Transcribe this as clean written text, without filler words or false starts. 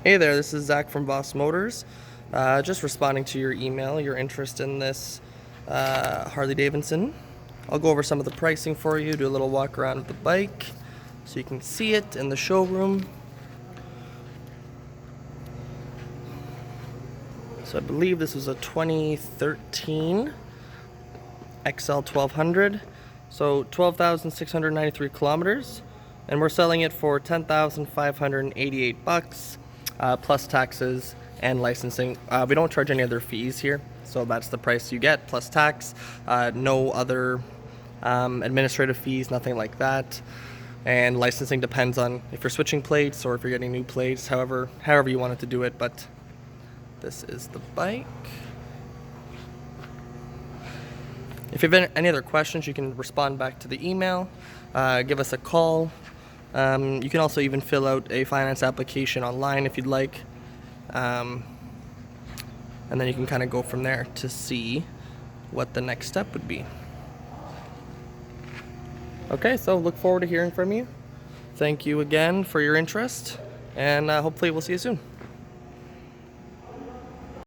Hey there, this is Zach from Boss Motors. Just responding to your email, your interest in this Harley Davidson. I'll go over some of the pricing for you, do a little walk around of the bike so you can see it in the showroom. So I believe this is a 2013 XL 1200. So 12,693 kilometers, and we're selling it for $10,588. Plus taxes and licensing. We don't charge any other fees here, so that's the price you get plus tax. No other administrative fees, nothing like that. And licensing depends on if you're switching plates or if you're getting new plates, however you wanted to do it. But this is the bike. If you have any other questions, you can respond back to the email, give us a call. You can also even fill out a finance application online if you'd like. And then you can kind of go from there to see what the next step would be. Okay, so look forward to hearing from you. Thank you again for your interest, and hopefully we'll see you soon.